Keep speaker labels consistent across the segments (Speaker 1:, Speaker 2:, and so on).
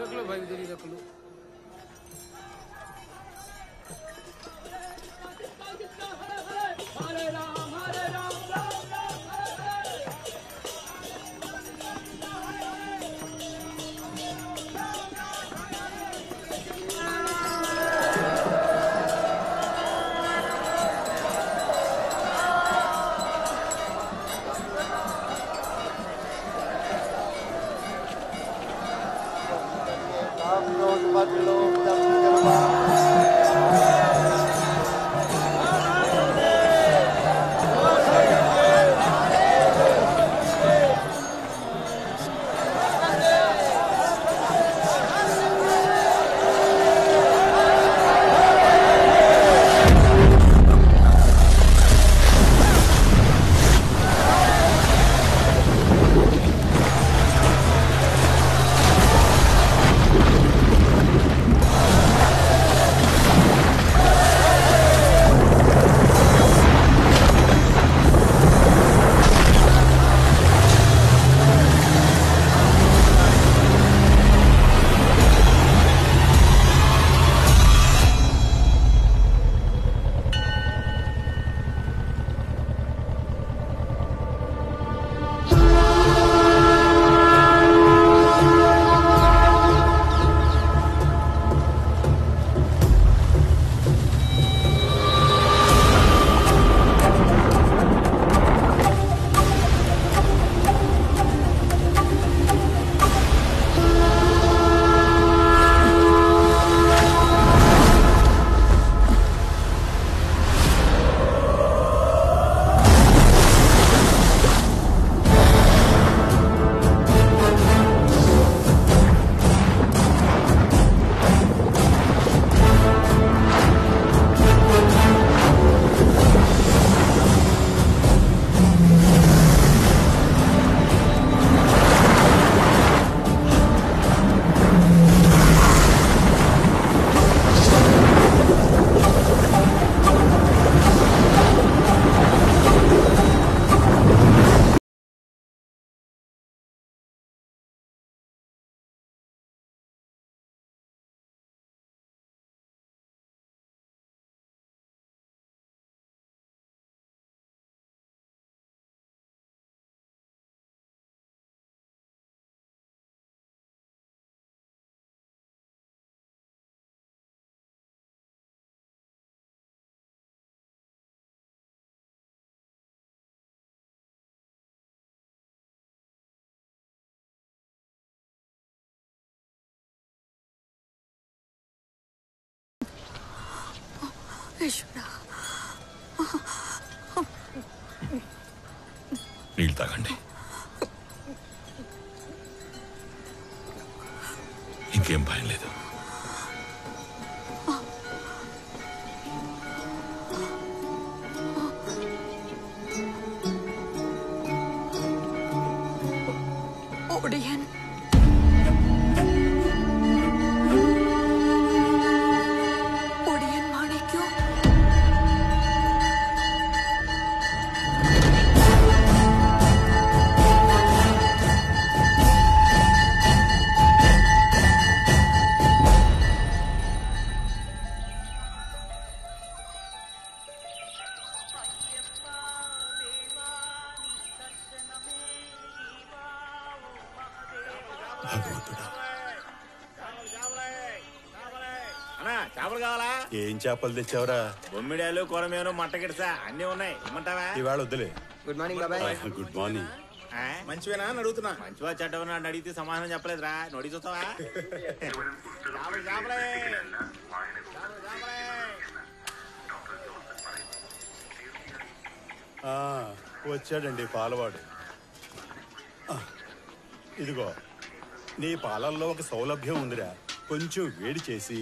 Speaker 1: रख लो भाई, उधर ही रख लो।
Speaker 2: నీళ్ళు తాగండి. ఇంకేం భయం లేదు.
Speaker 3: ఓడియన్ మాణిక్యం
Speaker 4: ఏం చేపలు తెచ్చావురా?
Speaker 5: బొమ్మిడాలు కొరమేను మట్టగిడసా అన్ని ఉన్నాయి. ఇమ్మంటావా?
Speaker 4: ఇవాళ వద్దులే.
Speaker 1: గుడ్ మార్నింగ్ బాబాయ్.
Speaker 4: Good morning.
Speaker 5: మంచివేనా అని అడుగుతున్నా. మంచివా చెడ్డవనా అని అడిగితే సమాధానం చెప్పలేదురా. నోడి చూస్తావా?
Speaker 4: వచ్చాడండి పాలవాడు. ఇదిగో నీ పాలల్లో ఒక సౌలభ్యం ఉందిరా. కొంచెం వేడి చేసి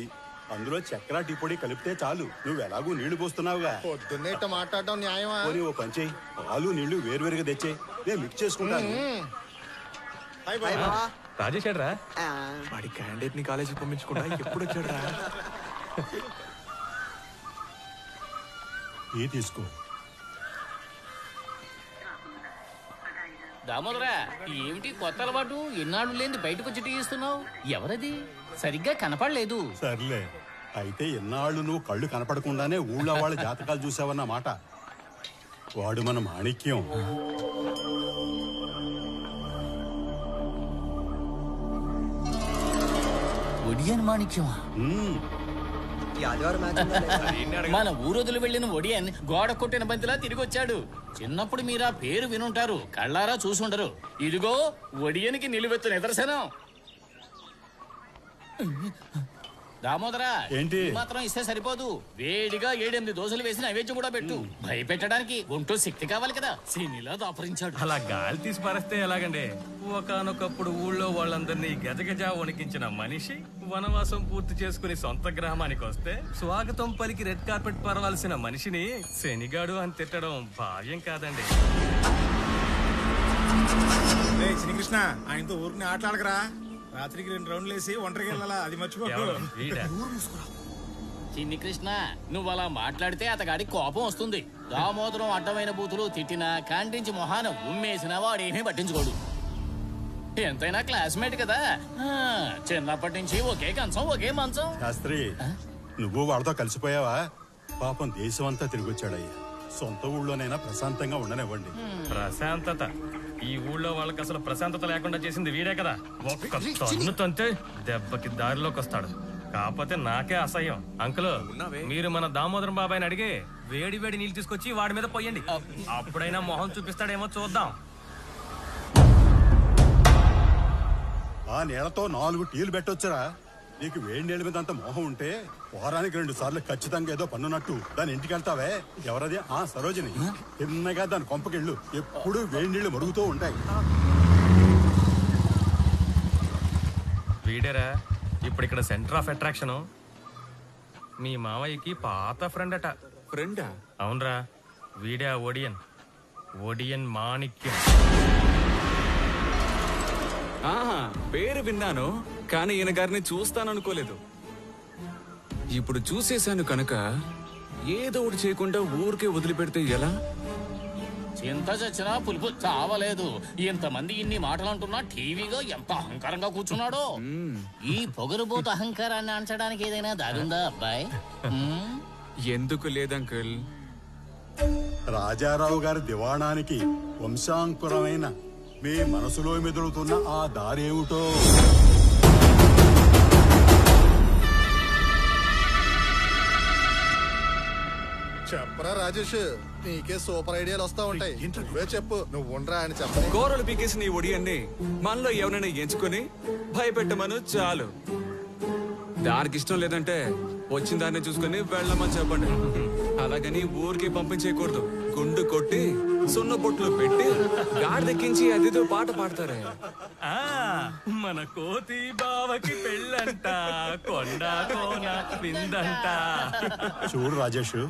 Speaker 4: అందులో చక్కెర టీ పొడి కలిపితే చాలు. నువ్వు ఎలాగూ నీళ్లు పోస్తున్నావుగా.
Speaker 6: పొద్దున్నే మాట్లాడటం న్యాయమా?
Speaker 4: ఓ పని చెయ్యి, పాలు నీళ్లు వేరువేరుగా తెచ్చే, నేను మిక్స్ చేసుకుంటాను.
Speaker 7: రాజేష్ రా
Speaker 8: వాడి క్యాండిడేట్ ని కాలేజీకి పంపించకుండా ఎప్పుడు వచ్చాడు రా?
Speaker 4: తీసుకో.
Speaker 7: దామోదరా ఏమిటి కొత్త అలవాటు? ఎన్నాళ్ళు లేని బయటకు వచ్చి టీ ఇస్తున్నావు? ఎవరది? సరిగ్గా కనపడలేదు.
Speaker 4: సర్లే, అయితే ఎన్నాళ్ళు నువ్వు కళ్ళు కనపడకుండానే ఊళ్ళో వాళ్ళ జాతకాలు చూసావన్న మాట. వాడు మన మాణిక్యం.
Speaker 7: ఒడియన్ మాణిక్యమా?
Speaker 1: ఈ ఆదివారం మ్యాచ్ ఉందా లేదా?
Speaker 7: మన ఊరొదులు వెళ్లిన ఒడియన్ గోడ కొట్టిన బంతిలా తిరిగి వచ్చాడు. చిన్నప్పుడు మీరా పేరు వినుంటారు, కళ్ళారా చూసుండరు. ఇదిగో ఒడియన్కి నిలువెత్తు నిదర్శనం. దామోదరా
Speaker 4: ఏంటి?
Speaker 7: మాత్రం ఇస్తే సరిపోదు, వేడిగా 7-8 దోశలు వేసి నైవేద్యం కూడా పెట్టు. భయపెట్టడానికి ఒంటో శక్తి కావాలి కదా. సీనిలా దాపరించాడు.
Speaker 9: అలా గాలి తీసి పారేస్తే ఎలాగండి? ఒకానొకప్పుడు ఊళ్ళో వాళ్ళందరినీ గజగజ వణికించిన మనిషి వనవాసం పూర్తి చేసుకుని సొంత గ్రామానికి వస్తే స్వాగతం పలికి రెడ్ కార్పెట్ పరవాల్సిన మనిషిని శనిగాడు అని తిట్టడం భావ్యం కాదండి.
Speaker 5: శ్రీకృష్ణ ఆయనతో ఊరికి ఆటలాడకరా. రాత్రికి 2 రౌండ్లు వేసి ఒంటరికి వెళ్ళాలా, అది మర్చిపోకు.
Speaker 7: చిన్ని కృష్ణ, నువ్వు అలా మాట్లాడితే అతగాడి కోపం వస్తుంది. దామోదరం అడ్డమైన బూతులు తిట్టినా ఖండించి మొహాన ఉమ్మేసినా వాడేమీ పట్టించుకోడు. ఎంతైనా క్లాస్మేట్ కదా. చిన్నప్పటి నుంచి ఒకే కంచం ఒకే మంచం.
Speaker 4: శాస్త్రి, నువ్వు వాడితో కలిసిపోయావా? పాపం దేశం అంతా తిరిగొచ్చాడయ్యా. సొంత ఊళ్ళోనైనా ప్రశాంతంగా ఉండనివ్వండి.
Speaker 9: ప్రశాంతత? ఈ ఊళ్ళో వాళ్ళకి అసలు ప్రశాంతత లేకుండా చేసింది వీడే కదా. ఒక్క తన్ను తంతే దెబ్బకి దారిలోకి వస్తాడు. కాకపోతే నాకే అసహ్యం. అంకుల్, మీరు మన దామోదరం బాబాయ్ని అడిగి వేడి వేడి నీళ్ళు తీసుకొచ్చి వాడి మీద పోయండి. అప్పుడైనా మొహం చూపిస్తాడేమో చూద్దాం.
Speaker 4: ఆ నీళ్లతో 4 టీలు పెట్టొచ్చురా. నీకు వేడి నీళ్ళ మీద అంత మోహం ఉంటే వారానికి 2 సార్లు ఖచ్చితంగా ఏదో పన్నున్నట్టు దాని ఇంటికి వెళ్తావే. ఎవరది? ఆ సరోజిని. తిన్నగా దాని కొంపకెళ్ళు. ఎప్పుడు వేడి నీళ్లు మరుగుతూ ఉంటాయి.
Speaker 9: వీడేరా ఇప్పుడు ఇక్కడ సెంటర్ ఆఫ్ అట్రాక్షన్. మీ మావయ్యకి పాత ఫ్రెండ్ అట.
Speaker 8: ఫ్రెండా?
Speaker 9: అవునరా, వీడే ఒడియన్. ఒడియన్ మాణిక్యం.
Speaker 8: పేరు విన్నాను, కానీ ఈయన గారిని చూస్తాననుకోలేదు. ఇప్పుడు చూసేశాను కనుక ఏదో ఒకటి చేయకుండా ఊరికే వదిలిపెడితే ఎలా?
Speaker 7: చింత చచ్చినా పులుపు చావలేదు. ఇంతమంది ఇన్ని మాటలు అంటున్నా టీవీగా ఎంత అహంకారంగా కూర్చున్నాడో. ఈ పొగరుబోతు అహంకారాన్ని అంచడానికి ఏదైనా దారుందా అబ్బాయి?
Speaker 8: ఎందుకు లేదంకుల్?
Speaker 4: రాజారావు గారి దివాణానికి వంశాంకురమైన మీ మనసులో మెదులుతున్న ఆ దారేమిటో.
Speaker 6: చెప్పరా రాజేష్, నీకే సూపర్ ఐడియాలు వస్తా ఉంటాయి. నువ్వే చెప్పు. నువ్వు ఉండరా అని చెప్ప.
Speaker 8: కూరలు పీకేసిన ఈ ఒడియన్ని మనలో ఎవరైనా ఎంచుకొని భయపెట్టమను చాలు. దానికి ఇష్టం లేదంటే వచ్చిన దాన్ని చూసుకుని వెళ్ళమని చెప్పండి. అలాగని ఊరికి పంపించేయకూడదు. గుండు కొట్టి సున్న బొట్లు పెట్టి గాడిదెక్కించి అదితో పాట పాడతారే.
Speaker 9: మన కోతి బావకి పెళ్ళంట, కొండ కోన విందంట.
Speaker 4: చూడు రాజేష్,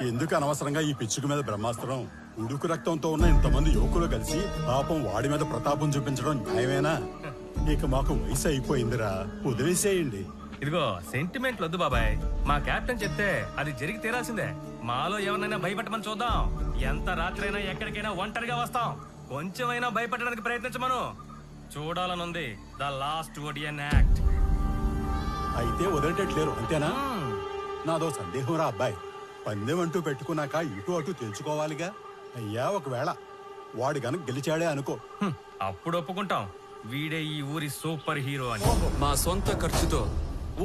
Speaker 4: ఎందుకు అనవసరంగా ఈ పిచ్చుకు మీద బ్రహ్మాస్త్రం? ఉడుకు రక్తంతో ఉన్న ఇంతమంది యువకులు కలిసి పాపం వాడి మీద ప్రతాపం చూపించడం న్యాయమేనా? ఇక మాకు వయసు అయిపోయిందిరా, వదిలేసేయండి.
Speaker 9: ఇదిగో సెంటిమెంట్ వద్దు బాబాయ్. మా కెప్టెన్ చెప్తే అది జరిగి తీరాల్సిందే. మాలో ఎవరినైనా భయపెట్టమని చూద్దాం. ఎంత రాత్రైనా ఎక్కడికైనా ఒంటరిగా వస్తాం. కొంచెమైనా భయపెట్టడానికి ప్రయత్నించమను. చూడాలనుంది ద లాస్ట్ ఒడియన్ యాక్ట్.
Speaker 4: అయితే వదిలేటట్లేరు అంతేనా? నాదో సందేహం రా అబ్బాయి. పందెం అంటూ పెట్టుకున్నాక ఇటు అటు తెలుసుకోవాలిగా. అయ్యా ఒకవేళ వాడు గనక గెలిచాడే అనుకో,
Speaker 9: అప్పుడు ఒప్పుకుంటాం వీడే ఈ ఊరి సూపర్ హీరో అని.
Speaker 8: మా సొంత ఖర్చుతో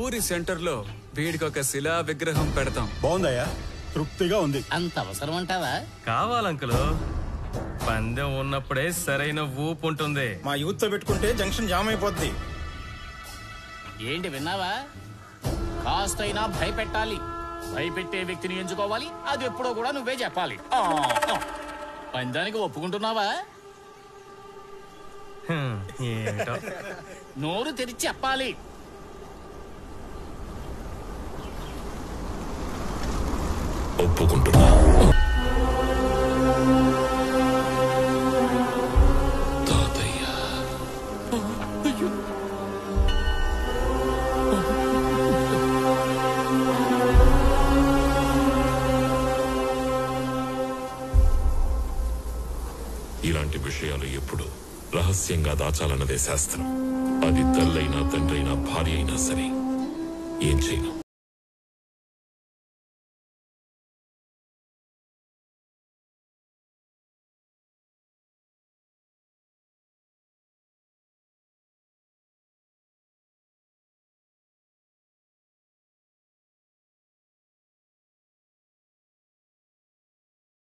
Speaker 8: ఊరి సెంటర్ లో వీడికి ఒక శిలా విగ్రహం పెడతాం.
Speaker 4: బాగుందయ్యా, తృప్తిగా ఉంది.
Speaker 7: అంత అవసరం అంటావా?
Speaker 9: కావాలంకులు, పందెం ఉన్నప్పుడే సరైన ఊపు ఉంటుంది.
Speaker 5: మా యూత్ తో పెట్టుకుంటే జంక్షన్ జామ్ అయిపోద్ది.
Speaker 7: ఏంటి విన్నావా? కాస్తైనా భయపెట్టాలి. భయపెట్టే వ్యక్తిని ఎంచుకోవాలి. అది ఎప్పుడో కూడా నువ్వే చెప్పాలి. పందానికి ఒప్పుకుంటున్నావా?
Speaker 9: ఏంటో
Speaker 7: నోరు తెరిచి చెప్పాలి.
Speaker 2: ఒప్పుకుంటున్నా. తాతయ్య, ఇలాంటి విషయాలు ఎప్పుడు ఎప్పుడు రహస్యంగా దాచాలన్నదే శాస్త్రం. అది తల్లైనా తండ్రైనా భార్య అయినా సరే ఏం చేయను.